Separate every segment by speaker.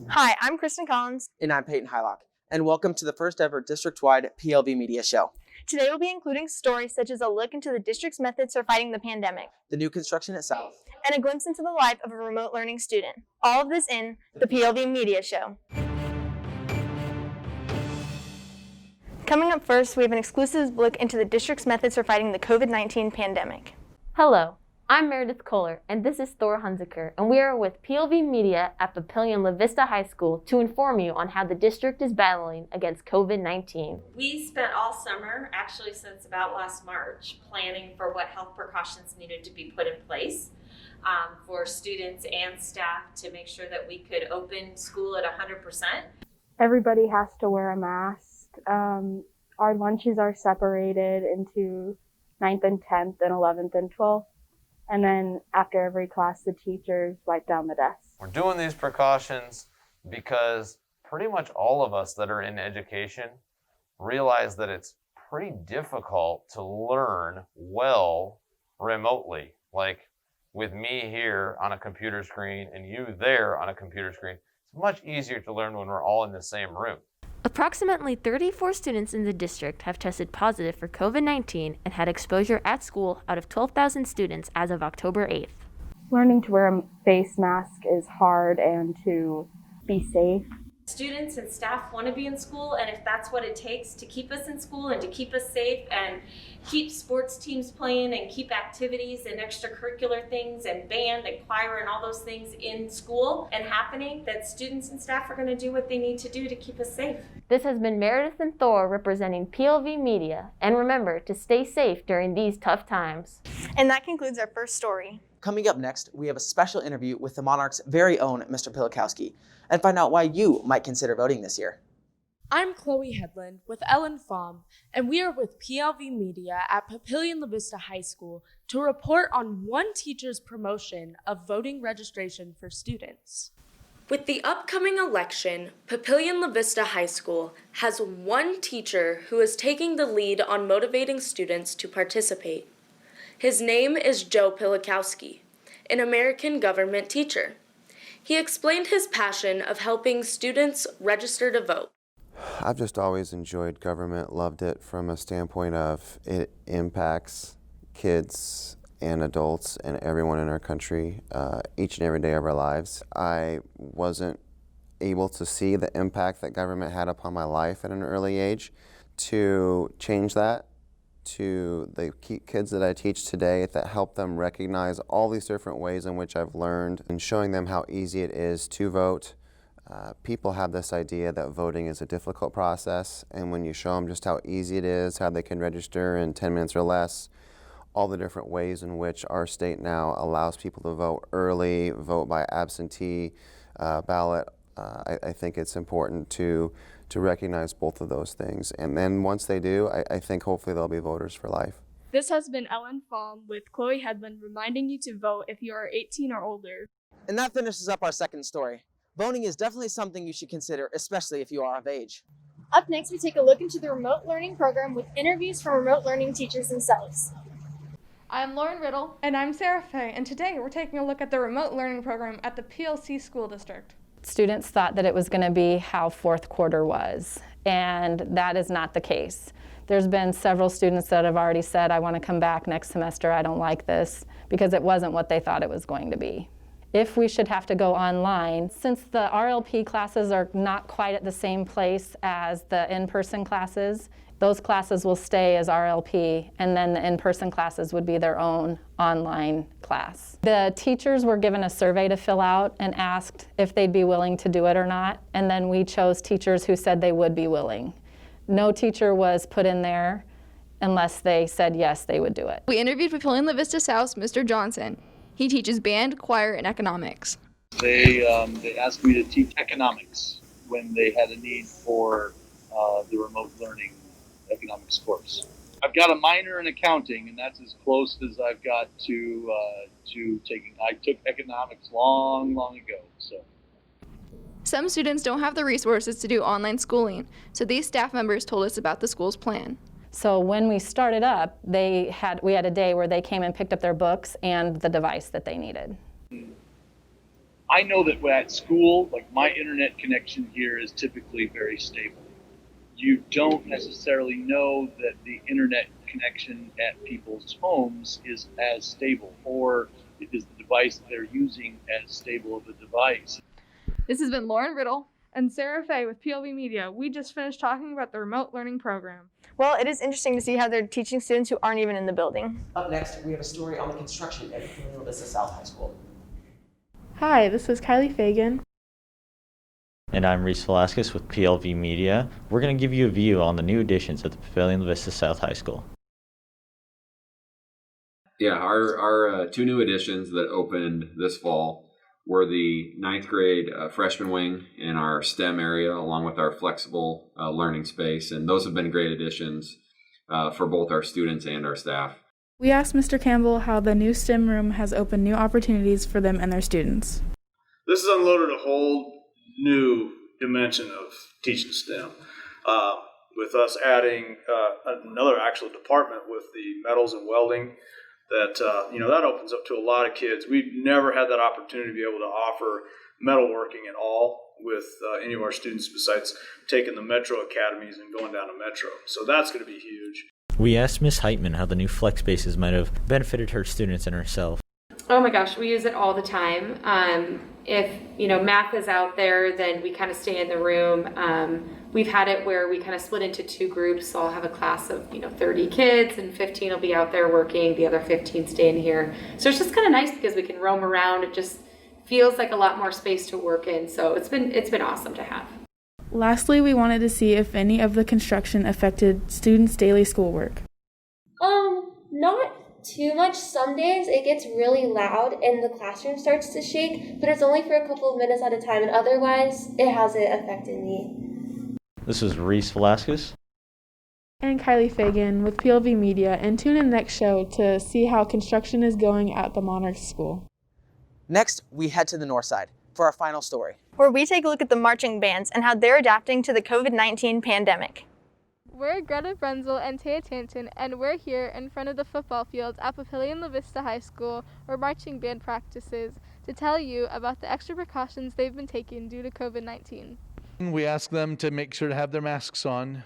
Speaker 1: Hi, I'm Kristen Collins.
Speaker 2: And I'm Peyton Hylock, and welcome to the first ever district-wide PLV Media Show.
Speaker 1: Today we'll be including stories such as a look into the district's methods for fighting the pandemic,
Speaker 2: The new construction at South,
Speaker 1: and a glimpse into the life of a remote learning student. All of this in the PLV Media Show. Coming up first, we have an exclusive look into the district's methods for fighting the COVID-19 pandemic.
Speaker 3: Hello, I'm Meredith Kohler, and this is Thor Hunziker, and we are with PLV Media at Papillion La Vista High School to inform you on how the district is battling against COVID-19.
Speaker 4: We spent all summer, actually since about last March, planning for what health precautions needed to be put in place for students and staff to make sure that we could open school at 100%.
Speaker 5: Everybody has to wear a mask. Our lunches are separated into 9th and 10th and 11th and 12th. And then after every class, the teachers wipe down the desks.
Speaker 6: We're doing these precautions because pretty much all of us that are in education realize that it's pretty difficult to learn well remotely. Like with me here on a computer screen and you there on a computer screen, it's much easier to learn when we're all in the same room.
Speaker 3: Approximately 34 students in the district have tested positive for COVID-19 and had exposure at school out of 12,000 students as of October 8th.
Speaker 5: Learning to wear a face mask is hard and to be safe.
Speaker 4: Students and staff want to be in school, and if that's what it takes to keep us in school and to keep us safe and keep sports teams playing and keep activities and extracurricular things and band and choir and all those things in school and happening, that students and staff are going to do what they need to do to keep us safe.
Speaker 3: This has been Meredith and Thor representing PLV Media, and remember to stay safe during these tough times.
Speaker 1: And that concludes our first story.
Speaker 2: Coming up next, we have a special interview with the Monarchs' very own Mr. Pilikowski, and find out why you might consider voting this year.
Speaker 7: I'm Chloe Headland with Ellen Fahm, and we are with PLV Media at Papillion La Vista High School to report on one teacher's promotion of voting registration for students. With the upcoming election, Papillion La Vista High School has one teacher who is taking the lead on motivating students to participate. His name is Joe Pilikowski, an American government teacher. He explained his passion of helping students register to vote.
Speaker 8: I've just always enjoyed government, loved it from a standpoint of it impacts kids and adults and everyone in our country each and every day of our lives. I wasn't able to see the impact that government had upon my life at an early age. To change that, to the kids that I teach today, that help them recognize all these different ways in which I've learned and showing them how easy it is to vote. People have this idea that voting is a difficult process, and when you show them just how easy it is, how they can register in 10 minutes or less, all the different ways in which our state now allows people to vote early, vote by absentee ballot, I think it's important to recognize both of those things. And then once they do, I think hopefully they'll be voters for life.
Speaker 7: This has been Ellen Fahm with Chloe Headland reminding you to vote if you are 18 or older.
Speaker 2: And that finishes up our second story. Voting is definitely something you should consider, especially if you are of age.
Speaker 1: Up next, we take a look into the remote learning program with interviews from remote learning teachers themselves.
Speaker 9: I'm Lauren Riddle. And I'm Sarah Fay, and today we're taking a look at the remote learning program at the PLC School District.
Speaker 10: Students thought that it was going to be how fourth quarter was, and that is not the case. There's been several students that have already said, I want to come back next semester, I don't like this, because it wasn't what they thought it was going to be. If we should have to go online, since the RLP classes are not quite at the same place as the in-person classes, those classes will stay as RLP, and then the in-person classes would be their own online class. The teachers were given a survey to fill out and asked if they'd be willing to do it or not, and then we chose teachers who said they would be willing. No teacher was put in there unless they said yes, they would do it.
Speaker 9: We interviewed Papillion La Vista South's Mr. Johnson. He teaches band, choir, and economics.
Speaker 11: They asked me to teach economics when they had a need for the remote learning economics course. I've got a minor in accounting, and that's as close as I've got to taking. I took economics long ago. So
Speaker 9: Some students don't have the resources to do online schooling, so these staff members told us about the school's plan.
Speaker 10: So when we started up, we had a day where they came and picked up their books and the device that they needed.
Speaker 11: I know that at school, like my internet connection here is typically very stable. You don't necessarily know that the internet connection at people's homes is as stable, or is the device that they're using as stable of a device.
Speaker 9: This has been Lauren Riddle and Sarah Fay with PLV Media. We just finished talking about the remote learning program.
Speaker 1: Well, it is interesting to see how they're teaching students who aren't even in the building.
Speaker 2: Up next, we have a story on the construction at Papillion Vista South High School.
Speaker 5: Hi, this is Kylie Fagan.
Speaker 12: And I'm Reese Velasquez with PLV Media. We're going to give you a view on the new additions at the Papillion Vista South High School.
Speaker 13: Yeah, our two new additions that opened this fall were the ninth grade freshman wing in our STEM area, along with our flexible learning space. And those have been great additions for both our students and our staff.
Speaker 5: We asked Mr. Campbell how the new STEM room has opened new opportunities for them and their students.
Speaker 14: This has unloaded a whole new dimension of teaching STEM. With us adding another actual department with the metals and welding, that that opens up to a lot of kids. We've never had that opportunity to be able to offer metalworking at all with any of our students besides taking the Metro Academies and going down to Metro. So that's going to be huge.
Speaker 12: We asked Ms. Heitman how the new flex spaces might have benefited her students and herself.
Speaker 15: Oh my gosh, we use it all the time. If math is out there, then we kind of stay in the room. We've had it where we kind of split into two groups. So I'll have a class of 30 kids, and 15 will be out there working. The other 15 stay in here. So it's just kind of nice because we can roam around. It just feels like a lot more space to work in. So it's been awesome to have.
Speaker 5: Lastly, we wanted to see if any of the construction affected students' daily schoolwork.
Speaker 16: Not too much. Some days it gets really loud and the classroom starts to shake, but it's only for a couple of minutes at a time, and otherwise it hasn't affected me.
Speaker 12: This is Reese Velasquez.
Speaker 5: And Kylie Fagan with PLV Media, and tune in next show to see how construction is going at the Monarch School.
Speaker 2: Next, we head to the north side for our final story,
Speaker 1: where we take a look at the marching bands and how they're adapting to the COVID-19 pandemic.
Speaker 9: We're Greta Brenzel and Taya Tanton, and we're here in front of the football fields at Papillion La Vista High School, where marching band practices, to tell you about the extra precautions they've been taking due to COVID-19.
Speaker 17: We ask them to make sure to have their masks on.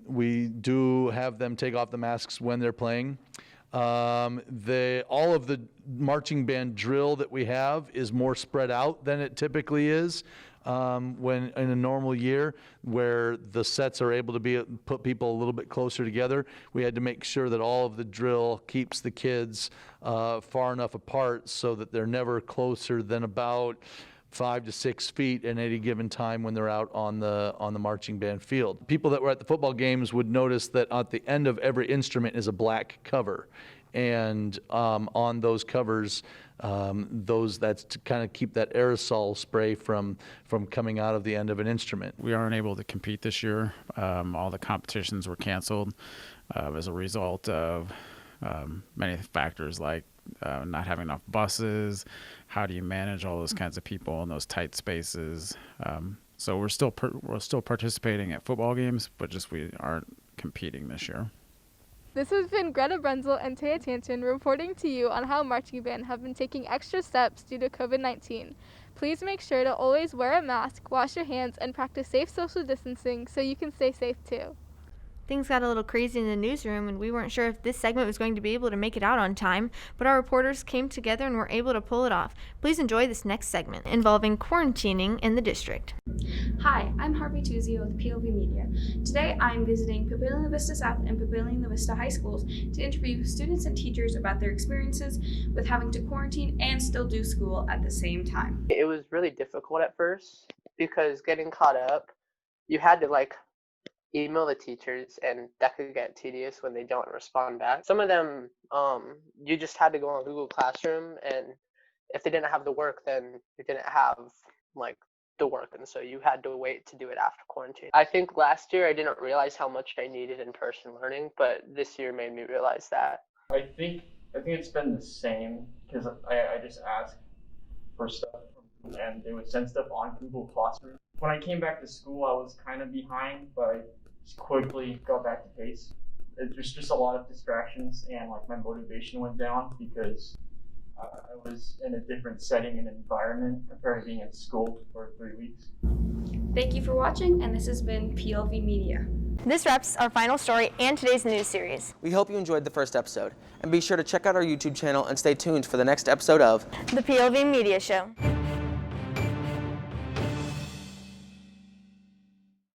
Speaker 17: We do have them take off the masks when they're playing. All of the marching band drill that we have is more spread out than it typically is. When in a normal year, where the sets are able to put people a little bit closer together, we had to make sure that all of the drill keeps the kids far enough apart so that they're never closer than about 5 to 6 feet at any given time when they're out on the marching band field. People that were at the football games would notice that at the end of every instrument is a black cover, and on those covers, that's to kind of keep that aerosol spray from coming out of the end of an instrument.
Speaker 18: We aren't able to compete this year. All the competitions were canceled as a result of many factors like not having enough buses. How do you manage all those kinds of people in those tight spaces? So we're still participating at football games, but just we aren't competing this year.
Speaker 9: This has been Greta Brenzel and Taya Tanton reporting to you on how marching band have been taking extra steps due to COVID-19. Please make sure to always wear a mask, wash your hands, and practice safe social distancing so you can stay safe too.
Speaker 1: Things got a little crazy in the newsroom, and we weren't sure if this segment was going to be able to make it out on time, but our reporters came together and were able to pull it off. Please enjoy this next segment involving quarantining in the district.
Speaker 19: Hi, I'm Harvey Tuzio with PLV Media. Today I'm visiting Papillion La Vista South and Papillion La Vista High Schools to interview students and teachers about their experiences with having to quarantine and still do school at the same time.
Speaker 20: It was really difficult at first because getting caught up, you had to email the teachers, and that could get tedious when they don't respond back. Some of them, you just had to go on Google Classroom, and if they didn't have the work, then you didn't have the work, and so you had to wait to do it after quarantine. I think last year I didn't realize how much I needed in-person learning, but this year made me realize that.
Speaker 21: I think it's been the same because I just asked for stuff and they would send stuff on Google Classroom. When I came back to school, I was kind of behind, but I just quickly got back to pace. There's just a lot of distractions, and my motivation went down because I was in a different setting and environment compared to being in school for 3 weeks.
Speaker 19: Thank you for watching, and this has been PLV Media.
Speaker 1: This wraps our final story and today's news series.
Speaker 2: We hope you enjoyed the first episode, and be sure to check out our YouTube channel and stay tuned for the next episode of
Speaker 1: The PLV Media Show.